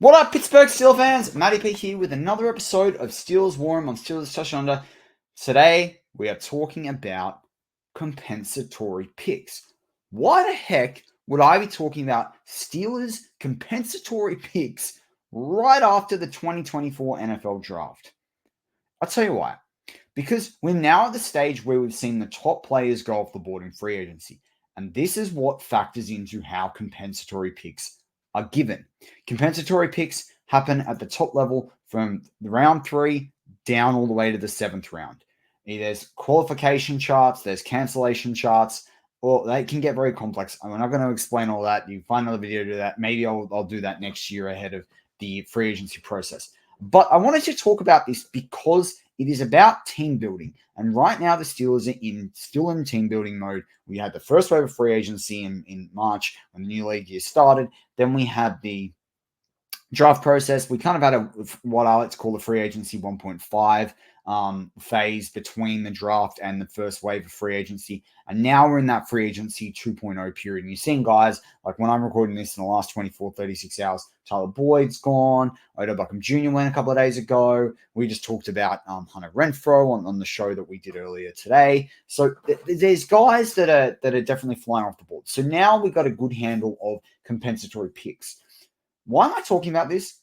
What up, Pittsburgh Steelers fans? Matty P here with another episode of Steelers War on Steelers Touch Under. Today, we are talking about compensatory picks. Why the heck would I be talking about Steelers compensatory picks right after the 2024 NFL Draft? I'll tell you why. Because we're now at the stage where we've seen the top players go off the board in free agency. And this is what factors into how compensatory picks are given. Compensatory picks happen at the top level from round 3 down all the way to the 7th round. There's qualification charts, there's cancellation charts, or they can get very complex. I'm not going to explain all that. You find another video to do that. Maybe I'll do that next year ahead of the free agency process. But I wanted to talk about this because it is about team building. And right now, the Steelers are still in team building mode. We had the first wave of free agency in March when the new league year started. Then we had the draft process. We kind of had what I like to call the free agency 1.5 phase between the draft and the first wave of free agency. And now we're in that free agency 2.0 period. And you're seeing guys, like when I'm recording this in the last 24, 36 hours, Tyler Boyd's gone. Odell Beckham Jr. went a couple of days ago. We just talked about Hunter Renfrow on the show that we did earlier today. So there's guys that are definitely flying off the board. So now we've got a good handle of compensatory picks. Why am I talking about this?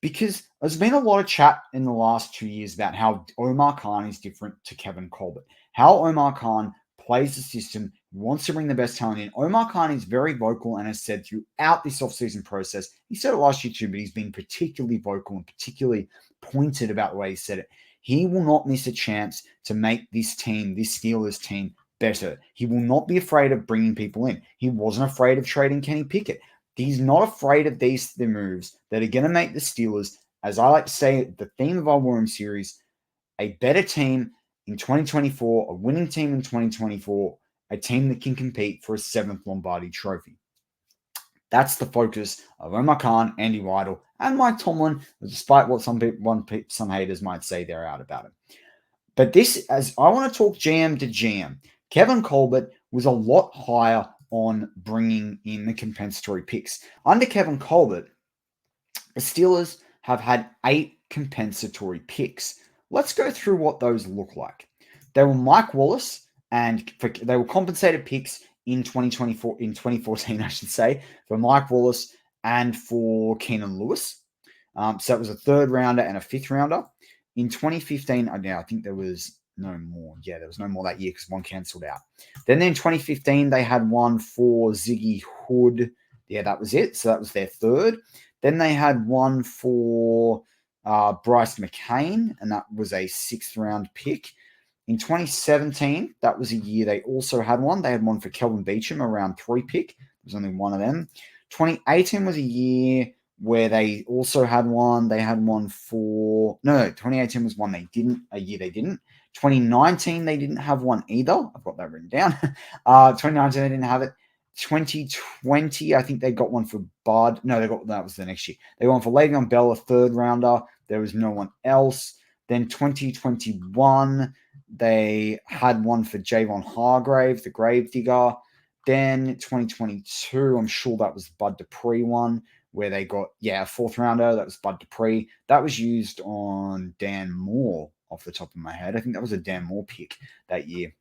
Because there's been a lot of chat in the last 2 years about how Omar Khan is different to Kevin Colbert. How Omar Khan plays the system, wants to bring the best talent in. Omar Khan is very vocal and has said throughout this offseason process, he said it last year too, but he's been particularly vocal and particularly pointed about the way he said it. He will not miss a chance to make this team, this Steelers team, better. He will not be afraid of bringing people in. He wasn't afraid of trading Kenny Pickett. He's not afraid of the moves that are going to make the Steelers, as I like to say, the theme of our War Room series, a better team in 2024, a winning team in 2024, a team that can compete for a 7th Lombardi trophy. That's the focus of Omar Khan, Andy Weidel, and Mike Tomlin, despite what some haters might say they're out about it. But this, as I want to talk GM to GM, Kevin Colbert was a lot higher on bringing in the compensatory picks. Under Kevin Colbert, the Steelers have had 8 compensatory picks. Let's go through what those look like. They were Mike Wallace, and they were compensated picks in 2014, I should say, for Mike Wallace and for Keenan Lewis. So it was a 3rd rounder and a 5th rounder. In 2015, I think there was no more. Yeah, there was no more that year because one cancelled out. Then in 2015, they had one for Ziggy Hood. Yeah, that was it. So that was their 3rd. Then they had one for Bryce McCain, and that was a 6th round pick. In 2017, that was a year they also had one. They had one for Kelvin Beachum, a round 3 pick. There was only one of them. 2018 was a year where they also had one. They had one for... No, 2018 was one they didn't. A year they didn't. 2019, they didn't have one either. I've got that written down. 2019, they didn't have it. 2020, I think they got one for Bud. No, that was the next year. They got one for Le'Veon Bell, a 3rd rounder. There was no one else. Then 2021, they had one for Javon Hargrave, the Gravedigger. Then 2022, I'm sure that was Bud Dupree one, where they got, a 4th rounder. That was Bud Dupree. That was used on Dan Moore, off the top of my head. I think that was a Dan Moore pick that year.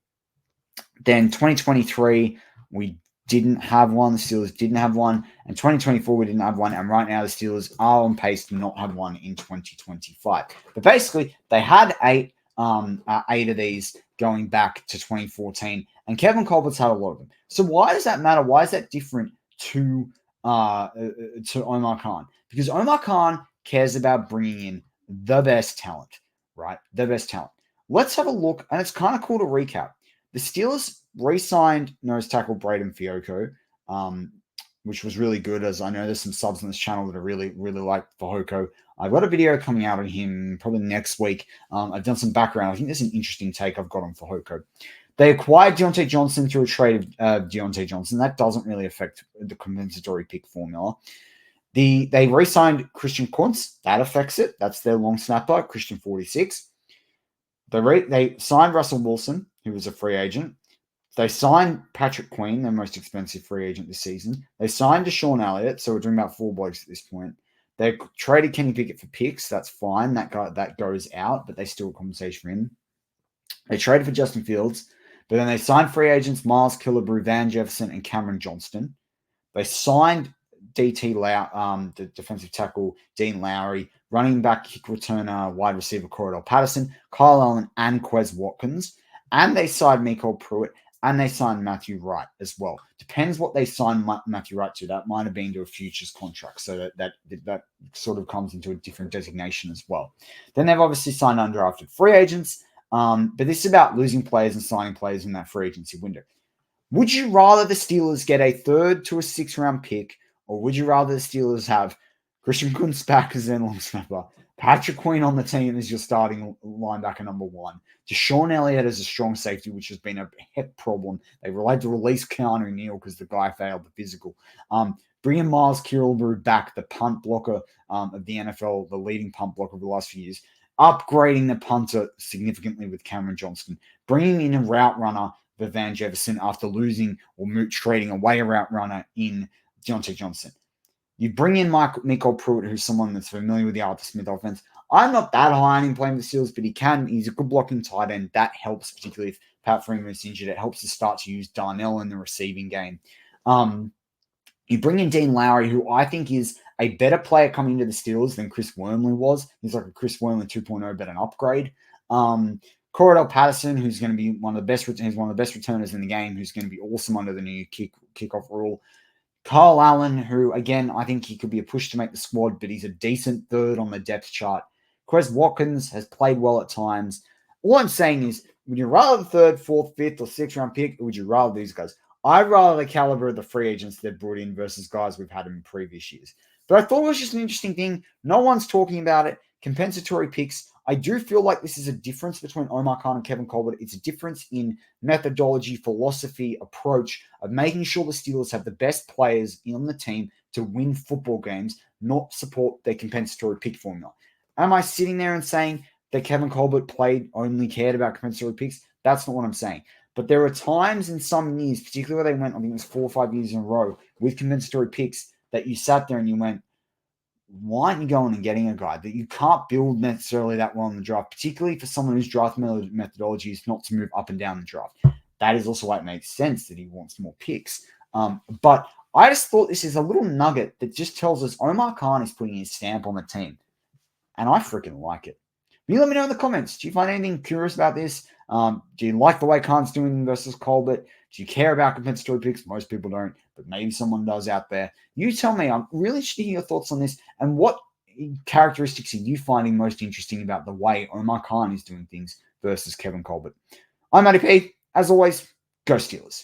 Then 2023, we didn't have one. The Steelers didn't have one. And 2024, we didn't have one. And right now, the Steelers are on pace to not have one in 2025. But basically, they had 8 of these going back to 2014. And Kevin Colbert's had a lot of them. So why does that matter? Why is that different to Omar Khan? Because Omar Khan cares about bringing in the best talent, right? The best talent. Let's have a look. And it's kind of cool to recap. The Steelers re-signed nose tackle Braden Fiocco, which was really good, as I know there's some subs on this channel that are really, really like Fehoko. I've got a video coming out on him probably next week. I've done some background. I think there's an interesting take I've got on Fehoko. They acquired Deontay Johnson through a trade of Deontay Johnson. That doesn't really affect the compensatory pick formula. They re-signed Christian Kuntz. That affects it. That's their long snapper, Christian 46. They signed Russell Wilson, who was a free agent. They signed Patrick Queen, their most expensive free agent this season. They signed Deshaun Elliott, so we're talking about 4 blokes at this point. They traded Kenny Pickett for picks. That's fine. That goes out, but they still compensation for him. They traded for Justin Fields, but then they signed free agents Miles Killebrew, Van Jefferson, and Cameron Johnston. They signed the defensive tackle, Dean Lowry, running back, kick returner, wide receiver, Cordell Patterson, Kyle Allen, and Quez Watkins. And they signed Miko Pruitt, and they signed Matthew Wright as well. Depends what they signed Matthew Wright to. That might have been to a futures contract, so that sort of comes into a different designation as well. Then they've obviously signed undrafted free agents, but this is about losing players and signing players in that free agency window. Would you rather the Steelers get a 3rd to a 6th round pick, or would you rather the Steelers have Christian Kuntz back as their long snapper, Patrick Queen on the team as your starting linebacker number 1, Deshaun Elliott as a strong safety, which has been a heck problem. They had to release Keanu Neal because the guy failed the physical. Bringing Miles Killebrew back, the punt blocker of the NFL, the leading punt blocker of the last few years, upgrading the punter significantly with Cameron Johnston, bringing in a route runner for Van Jefferson after losing or trading away a route runner in Deontay Johnson. You bring in Miko Pruitt, who's someone that's familiar with the Arthur Smith offense. I'm not that high on him playing the Steelers, but he's a good blocking tight end. That helps, particularly if Pat Freeman is injured. It helps to start to use Darnell in the receiving game. You bring in Dean Lowry, who I think is a better player coming into the Steelers than Chris Wormley was. He's like a Chris Wormley 2.0, but an upgrade. Cordell Patterson, who's going to be one of the best returners in the game, who's going to be awesome under the new kickoff rule. Kyle Allen, who, again, I think he could be a push to make the squad, but he's a decent 3rd on the depth chart. Quez Watkins has played well at times. All I'm saying is, would you rather the 3rd, 4th, 5th, or 6th round pick, or would you rather these guys? I'd rather the caliber of the free agents they've brought in versus guys we've had in previous years. But I thought it was just an interesting thing. No one's talking about it. Compensatory picks. I do feel like this is a difference between Omar Khan and Kevin Colbert. It's a difference in methodology, philosophy, approach of making sure the Steelers have the best players on the team to win football games, not support their compensatory pick formula. Am I sitting there and saying that Kevin Colbert only cared about compensatory picks? That's not what I'm saying. But there are times in some years, particularly where they went, I think it was 4 or 5 years in a row, with compensatory picks, that you sat there and you went, why aren't you going and getting a guy that you can't build necessarily that well in the draft, particularly for someone whose draft methodology is not to move up and down the draft? That is also why it makes sense that he wants more picks. But I just thought this is a little nugget that just tells us Omar Khan is putting his stamp on the team. And I freaking like it. You let me know in the comments. Do you find anything curious about this? Do you like the way Khan's doing versus Colbert? Do you care about compensatory picks? Most people don't, but maybe someone does out there. You tell me. I'm really interested to hear your thoughts on this. And what characteristics are you finding most interesting about the way Omar Khan is doing things versus Kevin Colbert? I'm Matty P. As always, go Steelers.